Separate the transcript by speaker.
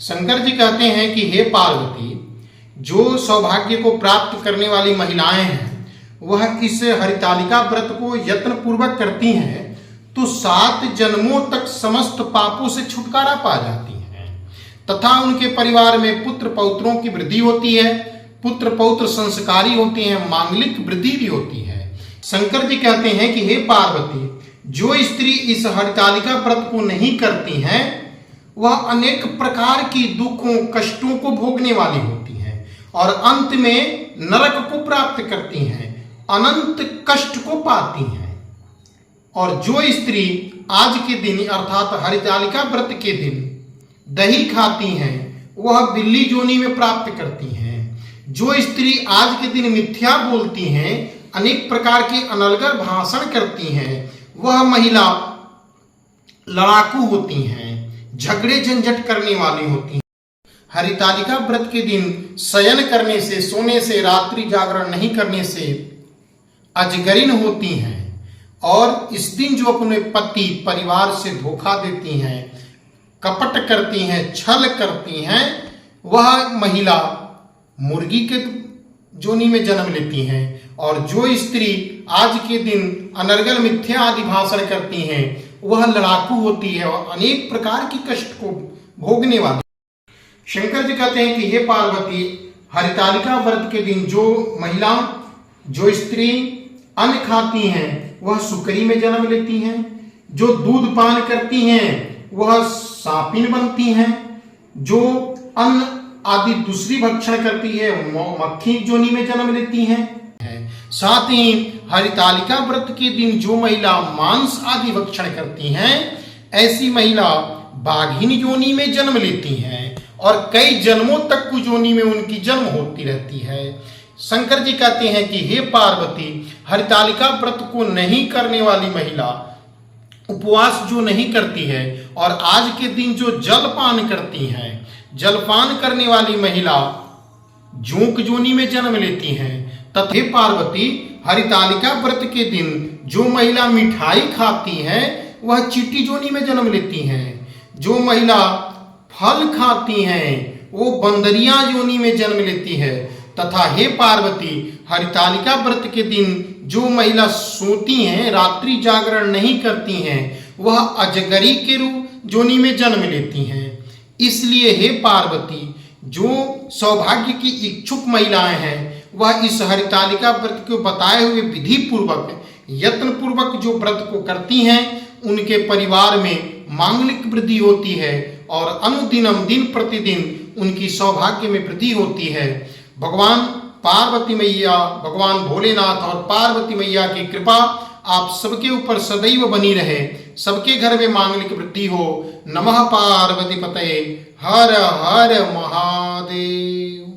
Speaker 1: शंकर जी कहते हैं कि हे पार्वती, जो सौभाग्य को प्राप्त करने वाली महिलाएं हैं वह इस हरितालिका व्रत को यत्न पूर्वक करती हैं तो 7 जन्मों तक समस्त पापों से छुटकारा पा जाती हैं तथा उनके परिवार में पुत्र पौत्रों की वृद्धि होती है, पुत्र पौत्र संस्कारी होते हैं, मांगलिक वृद्धि भी होती है। शंकर जी कहते हैं कि हे पार्वती, जो स्त्री इस हरितालिका व्रत को नहीं करती हैं वह अनेक प्रकार की दुखों कष्टों को भोगने वाली होती हैं और अंत में नरक को प्राप्त करती हैं, अनंत कष्ट को पाती हैं। और जो स्त्री आज के दिन अर्थात हरितालिका व्रत के दिन दही खाती हैं वह बिल्ली जोनी में प्राप्त करती हैं। जो स्त्री आज के दिन मिथ्या बोलती हैं, अनेक प्रकार के अनर्गल भाषण करती हैं, वह महिला लड़ाकू होती हैं, झगड़े झंझट करने वाली होती हैं। हरितालिका व्रत के दिन शयन करने से, सोने से, रात्रि जागरण नहीं करने से अजगरीन होती हैं और इस दिन जो अपने पति परिवार से धोखा देती हैं, कपट करती हैं, छल करती हैं, वह महिला मुर्गी के जोनी में जन्म लेती हैं। और जो स्त्री आज के दिन अनर्गल मिथ्या आदि भाषण करती हैं वह लड़ाकू होती है और अनेक प्रकार की कष्ट को भोगने वाली। शंकर जी कहते हैं कि हे पार्वती, हरितालिका व्रत के दिन जो महिला, जो स्त्री अन्न खाती हैं वह सुकरी में जन्म लेती हैं, जो दूध पान करती हैं वह सांपिन बनती हैं, जो अन्न आदि दूसरी भक्षण करती है मक्खी जोनी में जन्म लेती हैं। साथ ही हरितालिका व्रत के दिन जो महिला मांस आदि भक्षण करती हैं ऐसी महिला बाघिनी योनि में जन्म लेती हैं और कई जन्मों तक कुजोनी में उनकी जन्म होती रहती है। शंकर जी कहते हैं कि हे पार्वती, हरितालिका व्रत को नहीं करने वाली महिला, उपवास जो नहीं करती है और आज के दिन जो जलपान करती हैं, जलपान करने वाली महिला जोंक जोनी में जन्म लेती हैं। तथा हे पार्वती, हरितालिका व्रत के दिन जो महिला मिठाई खाती है वह चीटी जोनी में जन्म लेती हैं, जो महिला फल खाती हैं वो बंदरिया योनि में जन्म लेती है। तथा हे पार्वती, हरितालिका व्रत के दिन जो महिला सोती हैं, रात्रि जागरण नहीं करती हैं, वह अजगरी के रूप योनि में जन्म लेती हैं। इसलिए हे पार्वती, जो सौभाग्य की इच्छुक महिलाएं हैं वह इस हरितालिका व्रत को बताए हुए विधि पूर्वक, यत्न पूर्वक जो व्रत को करती हैं उनके परिवार में मांगलिक वृद्धि होती है और अनुदिनम दिन प्रतिदिन उनकी सौभाग्य में वृद्धि होती है। भगवान पार्वती मैया, भगवान भोलेनाथ और पार्वती मैया की कृपा आप सबके ऊपर सदैव बनी रहे, सबके घर में मांगलिक वृद्धि हो। नमः पार्वती पतये, हर हर महादेव।